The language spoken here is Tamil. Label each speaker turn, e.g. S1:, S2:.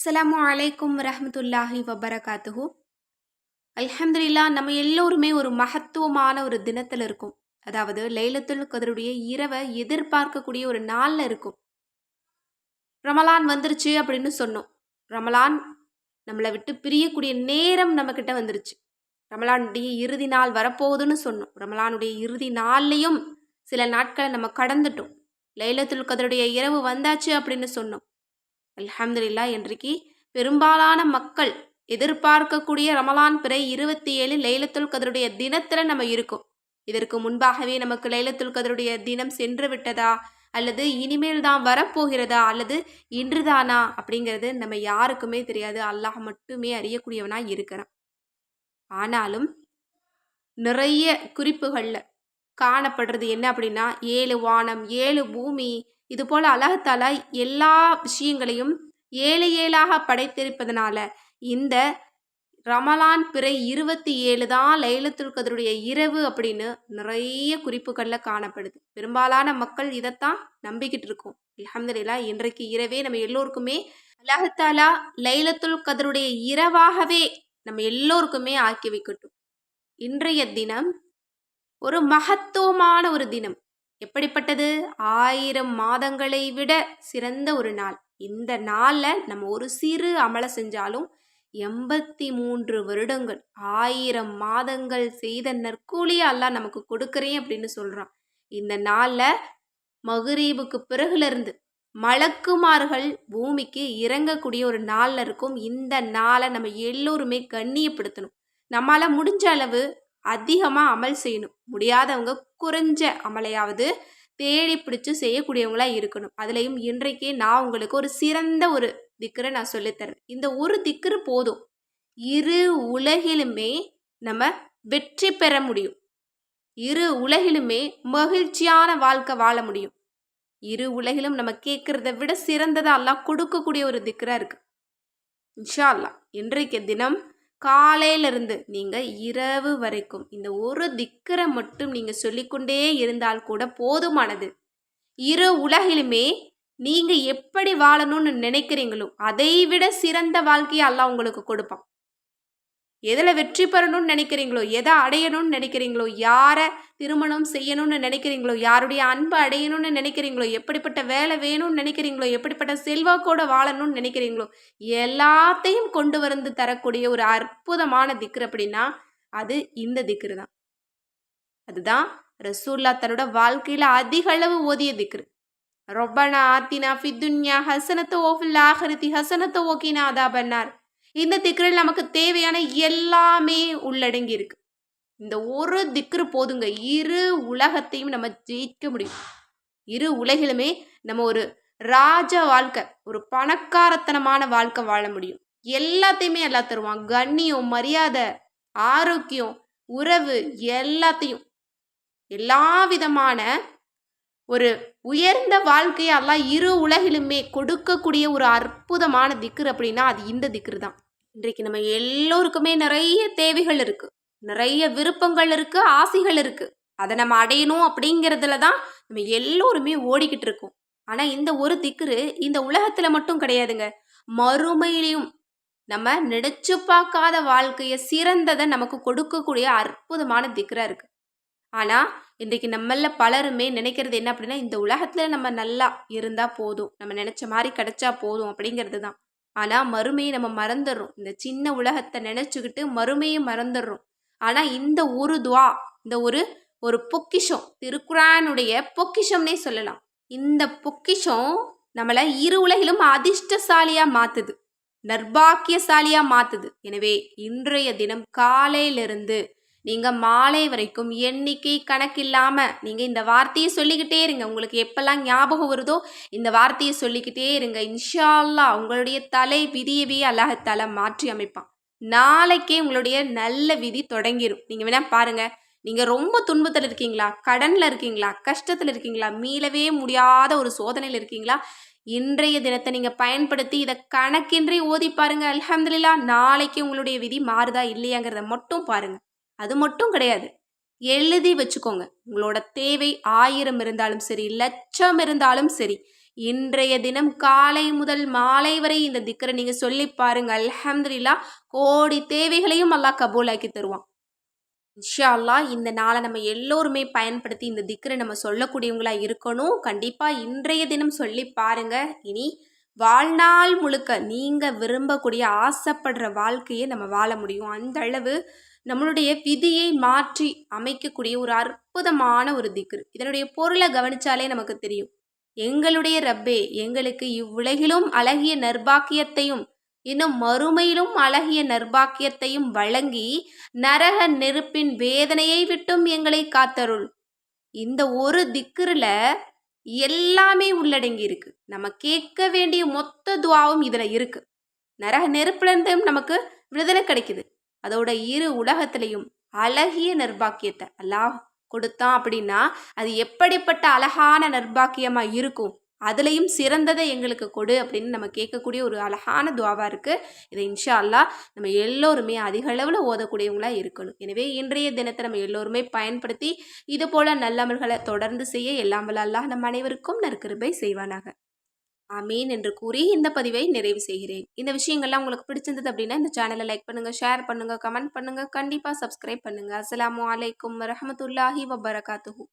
S1: அஸ்ஸலாமு அலைக்கும் வரஹ்மத்துல்லாஹி வபரகாத்துஹு. அல்ஹம்துலில்லாஹ், நம்ம எல்லோருமே ஒரு மகத்துவமான ஒரு தினத்தில் இருக்கும். அதாவது லைலத்துல் கத்ருடைய இரவை எதிர்பார்க்கக்கூடிய ஒரு நாளில் இருக்கும். ரமலான் வந்துருச்சு அப்படின்னு சொன்னோம். ரமலான் நம்மளை விட்டு பிரியக்கூடிய நேரம் நம்மக்கிட்ட வந்துருச்சு. ரமலானுடைய இறுதி நாள் வரப்போகுதுன்னு சொன்னோம். ரமலானுடைய இறுதி நாள்லையும் சில நாட்களை நம்ம கடந்துட்டோம். லைலத்துல் கத்ருடைய இரவு வந்தாச்சு அப்படின்னு சொன்னோம். அல்ஹம்துலில்லாஹ், இன்றைக்கு பெரும்பாலான மக்கள் எதிர்பார்க்கக்கூடிய ரமலான் பிறை 27 லைலத்துல் கத்ருடைய தினத்தில் நம்ம இருக்கோம். இதற்கு முன்பாகவே நமக்கு லைலத்துல் கத்ருடைய தினம் சென்று விட்டதா, அல்லது இனிமேல் தான் வரப்போகிறதா, அல்லது இன்றுதானா அப்படிங்கிறது நம்ம யாருக்குமே தெரியாது. அல்லாஹ் மட்டுமே அறியக்கூடியவனாக இருக்கிறான். ஆனாலும் நிறைய குறிப்புகளில் காணப்படுறது என்ன அப்படின்னா, 7 வானம் 7 பூமி, இது போல் அல்லாஹ் எல்லா விஷயங்களையும் 7 7ஆக படைத்திருப்பதனால இந்த ரமலான் பிறை 27 தான் லைலத்துல் கத்ருடைய இரவு அப்படின்னு நிறைய குறிப்புகளில் காணப்படுது. பெரும்பாலான மக்கள் இதைத்தான் நம்பிக்கிட்டு இருக்கோம். அல்ஹம்துலில்லாஹ், இன்றைக்கு இரவே நம்ம எல்லோருக்குமே அல்லாஹ் லைலத்துல் கத்ருடைய இரவாகவே நம்ம எல்லோருக்குமே ஆக்கி வைக்கட்டும். இன்றைய தினம் ஒரு மகத்துவமான ஒரு தினம். எப்படிப்பட்டது? 1000 மாதங்களை விட சிறந்த ஒரு நாள். இந்த நாளில் நம்ம ஒரு சிறு அமலை செஞ்சாலும் 83 வருடங்கள் 1000 மாதங்கள் செய்த நற்கூலியை அல்லாஹ் நமக்கு கொடுக்குறேன் அப்படின்னு சொல்கிறான். இந்த நாளில் மகரீபுக்கு பிறகுலேருந்து மலக்குமார்கள் பூமிக்கு இறங்கக்கூடிய ஒரு நாளில் இருக்கும். இந்த நாளை நம்ம எல்லோருமே கண்ணியப்படுத்தணும். நம்மளால் முடிஞ்ச அளவு அதிகமாக அமல் செய்யணும். முடியாதவங்க குறைஞ்ச அமலையாவது தேடி பிடிச்சி செய்யக்கூடியவங்களா இருக்கணும். அதுலேயும் இன்றைக்கே நான் உங்களுக்கு ஒரு சிறந்த ஒரு திக்ரை நான் சொல்லித்தரேன். இந்த ஒரு திக்ரு போதும், இரு உலகிலுமே நம்ம வெற்றி பெற முடியும். இரு உலகிலுமே மகிழ்ச்சியான வாழ்க்கை வாழ முடியும். இரு உலகிலும் நம்ம கேட்குறத விட சிறந்ததாக அல்லாஹ் கொடுக்கக்கூடிய ஒரு திக்ரா இருக்கு. இன்ஷா அல்லாஹ் இன்றைக்கு தினம் காலையிலிருந்து நீங்கள் இரவு வரைக்கும் இந்த ஒரு திக்கரை மட்டும் நீங்கள் சொல்லிக்கொண்டே இருந்தால் கூட போதுமானது. இரு உலகிலுமே நீங்கள் எப்படி வாழணும்னு நினைக்கிறீங்களோ அதை விட சிறந்த வாழ்க்கையை அல்லாஹ் உங்களுக்கு கொடுப்பான். எதில் வெற்றி பெறணும்னு நினைக்கிறீங்களோ, எதை அடையணும்னு நினைக்கிறீங்களோ, யாரை திருமணம் செய்யணும்னு நினைக்கிறீங்களோ, யாருடைய அன்பை அடையணும்னு நினைக்கிறீங்களோ, எப்படிப்பட்ட வேலை வேணும்னு நினைக்கிறீங்களோ, எப்படிப்பட்ட செல்வாக்கோடு வாழணும்னு நினைக்கிறீங்களோ, எல்லாத்தையும் கொண்டு வந்து தரக்கூடிய ஒரு அற்புதமான திக்ரு அப்படின்னா அது இந்த திக்ரு தான். அதுதான் ரசூல்லா தன்னோட வாழ்க்கையில் அதிக அளவு ஓதிய திக்ரு. ரொப்பனா ஆத்தினா ஃபித்துன்யா ஹசனத்த ஓஃபில் ஆஹிரத்தி ஹசனத்த ஓகினா அதாபன்னார். இந்த திக்ரில் நமக்கு தேவையான எல்லாமே உள்ளடங்கி இருக்கு. இந்த ஒரு திக்ரு போதுங்க, இரு உலகத்தையும் நம்ம ஜெயிக்க முடியும். இரு உலகிலுமே நம்ம ஒரு ராஜ வாழ்க்கை, ஒரு பணக்காரத்தனமான வாழ்க்கை வாழ முடியும். எல்லாத்தையுமே எல்லாம் தருவான். கண்ணியம், மரியாதை, ஆரோக்கியம், உறவு, எல்லாத்தையும், எல்லா விதமான ஒரு உயர்ந்த வாழ்க்கையை அல்லாஹ் இரு உலகிலுமே கொடுக்கக்கூடிய ஒரு அற்புதமான திக்ரு அப்படின்னா அது இந்த திக்ரு தான். இன்றைக்கு நம்ம எல்லோருக்குமே நிறைய தேவைகள் இருக்கு, நிறைய விருப்பங்கள் இருக்கு, ஆசைகள் இருக்கு. அதை நம்ம அடையணும் அப்படிங்கிறதுல தான் நம்ம எல்லோருமே ஓடிக்கிட்டு இருக்கோம். ஆனால் இந்த ஒரு திக்ரு இந்த உலகத்தில் மட்டும் கிடையாதுங்க, மறுமையிலையும் நம்ம நினைச்சு பார்க்காத வாழ்க்கையை சிறந்ததை நமக்கு கொடுக்கக்கூடிய அற்புதமான திக்ரா இருக்கு. ஆனால் இன்றைக்கு நம்மள பலருமே நினைக்கிறது என்ன அப்படின்னா, இந்த உலகத்தில் நம்ம நல்லா இருந்தால் போதும், நம்ம நினச்ச மாதிரி கிடைச்சா போதும் அப்படிங்கிறது தான். ஆனால் மறுமையை நம்ம மறந்துடுறோம். இந்த சின்ன உலகத்தை நினச்சிக்கிட்டு மறுமையை மறந்துடுறோம். ஆனால் இந்த ஒரு துவா, இந்த ஒரு பொக்கிஷம், திருக்குரானுடைய பொக்கிஷம்னே சொல்லலாம். இந்த பொக்கிஷம் நம்மளை இரு உலகிலும் அதிர்ஷ்டசாலியாக மாற்றுது, நர்பாக்கியசாலியாக மாற்றுது. எனவே இன்றைய தினம் காலையிலிருந்து நீங்கள் மாலை வரைக்கும் எண்ணிக்கை கணக்கில்லாமல் நீங்கள் இந்த வார்த்தையை சொல்லிக்கிட்டே இருங்க. உங்களுக்கு எப்பெல்லாம் ஞாபகம் வருதோ இந்த வார்த்தையை சொல்லிக்கிட்டே இருங்க. இன்ஷா அல்லாஹ் உங்களுடைய தலை விதியவே அல்லாஹ்தாலா மாற்றி அமைப்பான். நாளைக்கே உங்களுடைய நல்ல விதி தொடங்கிடும். நீங்கள் வேணால் பாருங்கள், நீங்கள் ரொம்ப துன்பத்தில் இருக்கீங்களா, கடனில் இருக்கீங்களா, கஷ்டத்தில் இருக்கீங்களா, மீளவே முடியாத ஒரு சோதனையில் இருக்கீங்களா, இன்றைய தினத்தை நீங்கள் பயன்படுத்தி இதை கணக்கின்றி ஓதி பாருங்க. அல்ஹம்துலில்லாஹ், நாளைக்கு உங்களுடைய விதி மாறுதா இல்லையாங்கிறத மட்டும் பாருங்க. அது மட்டும் கிடையாது, எழுதி வச்சுக்கோங்க. உங்களோட தேவை 1000 இருந்தாலும் சரி, லட்சம் இருந்தாலும் சரி, இன்றைய தினம் காலை முதல் மாலை வரை இந்த திக்ரை நீங்க சொல்லி பாருங்க. அல்ஹம்துலில்லாஹ் கோடி தேவைகளையும் அல்லாஹ் கபூலாக்கி தருவான். இன்ஷா அல்லாஹ் இந்த நாளை நம்ம எல்லோருமே பயன்படுத்தி இந்த திக்ரை நம்ம சொல்லக்கூடியவங்களா இருக்கணும். கண்டிப்பா இன்றைய தினம் சொல்லி பாருங்க. இனி வாழ்நாள் முழுக்க நீங்க விரும்பக்கூடிய ஆசைப்படுற வாழ்க்கையை நம்ம வாழ முடியும். அந்த அளவு நம்மளுடைய விதியை மாற்றி அமைக்கக்கூடிய ஒரு அற்புதமான ஒரு திக்ரு. இதனுடைய பொருளை கவனிச்சாலே நமக்கு தெரியும். எங்களுடைய ரப்பே எங்களுக்கு இவ்வுலகிலும் அழகிய நற்பாக்கியத்தையும் இன்னும் மறுமையிலும் அழகிய நற்பாக்கியத்தையும் வழங்கி நரக நெருப்பின் வேதனையை விட்டும் எங்களை காத்தருள். இந்த ஒரு திக்ருல எல்லாமே உள்ளடங்கி இருக்கு. நம்ம கேட்க வேண்டிய மொத்த துவாவும் இதுல இருக்கு. நரக நெருப்புல இருந்தும் நமக்கு விடுதலை கிடைக்குது. அதோட இரு உலகத்திலையும் அழகிய நற்பாக்கியத்தை அல்லாஹ் கொடுத்தான் அப்படின்னா அது எப்படிப்பட்ட அழகான நற்பாக்கியமா இருக்கும். அதுலேயும் சிறந்ததை எங்களுக்கு கொடு அப்படின்னு நம்ம கேட்கக்கூடிய ஒரு அழகான துவாவா இருக்கு. இதை இன்ஷா அல்லாஹ் நம்ம எல்லோருமே அதிக அளவில் ஓதக்கூடியவங்களா இருக்கணும். எனவே இன்றைய தினத்தை நம்ம எல்லோருமே பயன்படுத்தி இது போல நல்லமல்களை தொடர்ந்து செய்ய எல்லாம் வல்ல அல்லாஹ் நம் அனைவருக்கும் நற்கிருபை செய்வானாக. ஆமீன் என்று கூறி இந்த பதிவை நிறைவு செய்கிறேன். இந்த விஷயங்கள்லாம் உங்களுக்கு பிடிச்சிருந்தது அப்படின்னா இந்த சேனலை லைக் பண்ணுங்க, ஷேர் பண்ணுங்க, கமெண்ட் பண்ணுங்க, கண்டிப்பா சப்ஸ்கிரைப் பண்ணுங்க. அஸ்ஸலாமு அலைக்கும் வரஹ்மத்துல்லாஹி வபரகாத்துஹு.